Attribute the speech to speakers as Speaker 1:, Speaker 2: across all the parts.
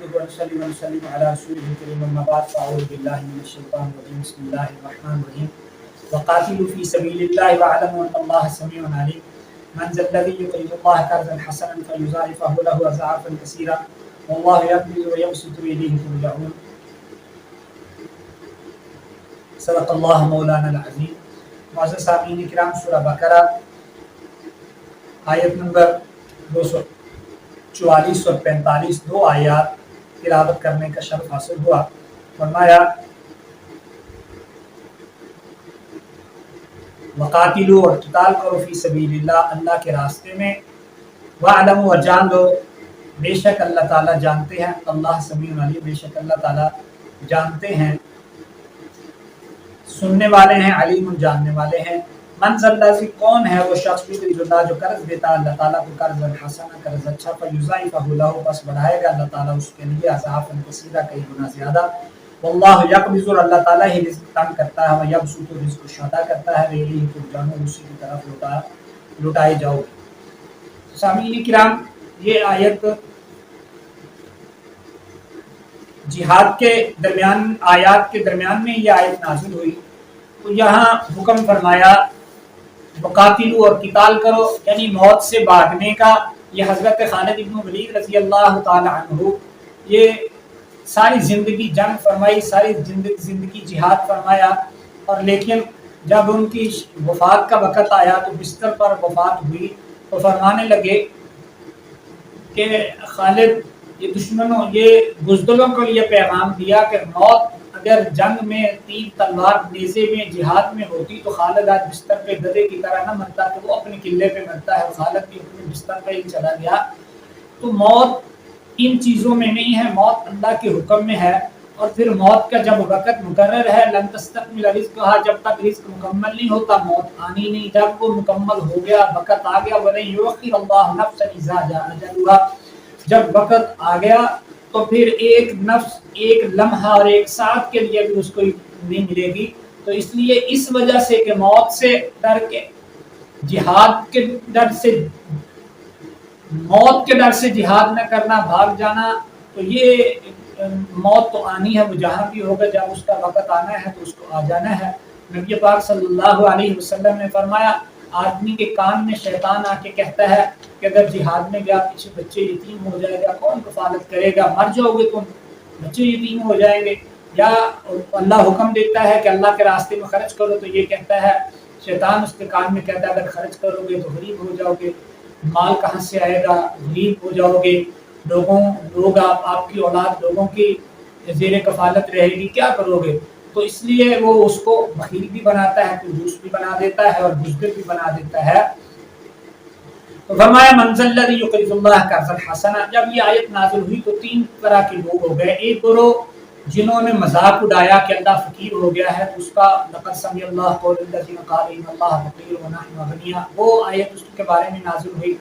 Speaker 1: نحمده ونصلي ونسلم على رسوله الكريم أما بعد فأعوذ بالله من الشيطان الرجيم بسم الله الرحمن الرحيم وقاتلوا في سبيل الله واعلموا أن الله سميع عليم من ذا الذي يقرض الله قرضا حسنا فيضاعفه له أضعافا كثيرة والله يقبض ويبسط إليه ترجعون صدق اللہ مولانا العظیم۔ معزز سامعین کرام، سورہ بقرہ آیت نمبر 244 اور 45 دو آیات تلاوت کرنے کا شرف حاصل ہوا۔ فرمایا وقاتلوا، اور قتال کرو، فی سبیل اللہ، اللہ کے راستے میں، وَاعْلَمُوا، اور جان لو، بے شک اللہ تعالیٰ جانتے ہیں، اللہ سمیع علیم، بے شک اللہ تعالیٰ جانتے ہیں، سننے والے ہیں، علیم جاننے والے ہیں۔ من ذا الذی، کون ہے وہ شخص جو قرض دیتا ہے اللہ تعالیٰ کو، قرض حسنا، قرض اچھا، فیضاعفہ لہ، پس بڑھائے گا اللہ تعالیٰ اس کے لیے، اضعافا کثیرہ، کئی گنا زیادہ۔ واللہ یقبض، اور اللہ تعالیٰ ہی رزق تنگ کرتا ہے، ویبسط، رزق عطا کرتا ہے، الیہ ترجعون، اسی کی طرف لوٹائے جاؤ گے۔ سامعین کرام، یہ آیت جہاد کے درمیان، آیات کے درمیان میں یہ آیت نازل ہوئی، تو یہاں حکم فرمایا وقاتلو، اور قتال کرو، یعنی موت سے بھاگنے کا۔ یہ حضرت خالد بن ولید رضی اللہ تعالی عنہ، یہ ساری زندگی جنگ فرمائی، ساری زندگی جہاد فرمایا، اور لیکن جب ان کی وفات کا وقت آیا تو بستر پر وفات ہوئی تو فرمانے لگے کہ خالد، یہ دشمنوں، یہ بزدلوں کے لیے پیغام دیا کہ موت اگر جنگ میں تیر تلوار نیزے میں جہاد میں ہوتی تو خالد آج بستر پہ گدھے کی طرح نہ مرتا، کہ وہ اپنے قلعے پہ مرتا ہے، خالد بھی اپنے بستر پہ ہی چلا گیا۔ تو موت ان چیزوں میں نہیں ہے، موت اللہ کے حکم میں ہے، اور پھر موت کا جب وقت مقرر ہے، لن تستکمل رزقھا، جب تک رزق مکمل نہیں ہوتا موت آنی نہیں، جب وہ مکمل ہو گیا، وقت آ گیا، ولن یؤخر اللہ نفسا اذا جاء اجلھا، جب وقت آ گیا تو پھر ایک نفس، ایک لمحہ اور ایک ساتھ کے لیے بھی اس کو نہیں ملے گی۔ تو اس لیے اس وجہ سے کہ موت سے ڈر کے، جہاد کے ڈر سے، موت کے ڈر سے جہاد نہ کرنا، بھاگ جانا، تو یہ موت تو آنی ہے، وہ جہاں بھی ہوگا، جب اس کا وقت آنا ہے تو اس کو آ جانا ہے۔ نبی پاک صلی اللہ علیہ وسلم نے فرمایا، آدمی کے کان میں شیطان آ کے کہتا ہے کہ اگر جہاد میں گیا پیچھے بچے یتیم ہو جائے گا، کون کفالت کرے گا، مر جاؤ گے تم، بچے یتیم ہو جائیں گے، یا اللہ حکم دیتا ہے کہ اللہ کے راستے میں خرچ کرو تو یہ کہتا ہے، شیطان اس کے کان میں کہتا ہے اگر خرچ کرو گے تو غریب ہو جاؤ گے، مال کہاں سے آئے گا، غریب ہو جاؤ گے، لوگ آپ کی اولاد لوگوں کی زیر کفالت رہے گی، کیا کرو گے؟ تو اس لیے وہ اس کو بخیل بھی بناتا ہے، کنجوس بھی بنا دیتا ہے، اور بزدل بھی بنا دیتا ہے۔ تو فرمایا من ذا الذی یقرض اللہ قرضا حسنا، جب یہ آیت نازل ہوئی تو تین طرح کے لوگ ہو گئے۔ ایک گروہ جنہوں نے مذاق اڑایا کہ اللہ فقیر ہو گیا ہے، تو اس کا لقد سمع اللہ قول الذین قالوا ان اللہ فقیر ونحن اغنیاء، وہ آیت اس کے بارے میں نازل ہوئی۔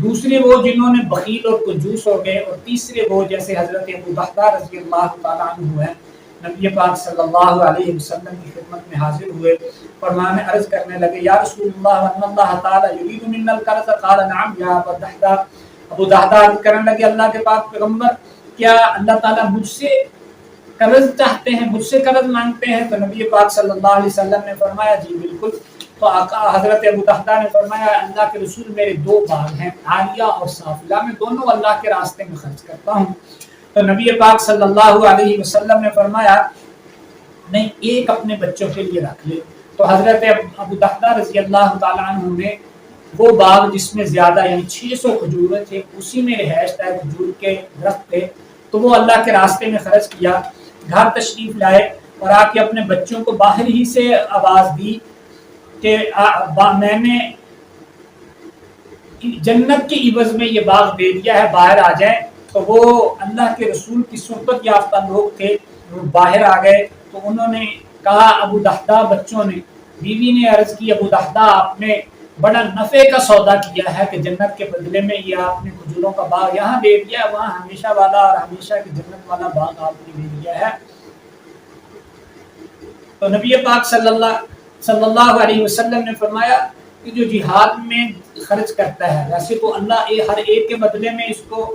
Speaker 1: دوسرے وہ جنہوں نے بخیل اور کنجوس ہو گئے، اور تیسرے وہ جیسے حضرت ابو بختہ رضی اللہ تعالیٰ عنہ ہیں، نبی پاک صلی اللہ علیہ وسلم کی خدمت میں حاضر ہوئے، فرمانے عرض کرنے لگے یا رسول اللہ ان اللہ تعالیٰ یرید منا القرض، قال نعم یا ابا الدحداء، ابو دحداء عرض کرنے لگے اللہ کے پاک پیغمبر، کیا اللہ تعالیٰ مجھ سے قرض چاہتے ہیں، مجھ سے قرض مانگتے ہیں؟ تو نبی پاک صلی اللہ علیہ وسلم نے فرمایا جی بالکل۔ تو آقا حضرت ابو دحداء نے فرمایا اللہ کے رسول، میرے دو باغ ہیں، عالیہ اور سافلہ، میں دونوں اللہ کے راستے میں خرچ کرتا ہوں۔ تو نبی پاک صلی اللہ علیہ وسلم نے فرمایا نہیں، ایک اپنے بچوں کے لیے رکھ لے۔ تو حضرت ابو دحداء رضی اللہ تعالیٰ عنہ نے وہ باغ جس میں زیادہ یعنی 600 کھجوریں تھے، اسی میں رہائش تھا، کھجور کے درخت تھے، تو وہ اللہ کے راستے میں خرچ کیا۔ گھر تشریف لائے اور آ کے اپنے بچوں کو باہر ہی سے آواز دی کہ میں نے جنت کے عوض میں یہ باغ دے دیا ہے، باہر آ جائیں۔ تو وہ اللہ کے رسول کی صحبت یافتہ لوگ تھے، وہ باہر آ گئے۔ تو انہوں نے کہا، ابو دحداء، بچوں نے، بیوی نے عرض کی ابو دحداء آپ نے بڑا نفع کا سودا کیا ہے کہ جنت کے بدلے میں یہ آپ نے کھجوروں کا باغ یہاں دے دیا ہے، وہاں ہمیشہ والا اور ہمیشہ کی جنت والا باغ آپ نے دے دیا ہے۔ تو نبی پاک صلی اللہ علیہ وسلم نے فرمایا کہ جو جہاد میں خرچ کرتا ہے، ویسے تو اللہ ہر ایک کے بدلے میں اس کو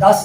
Speaker 1: 10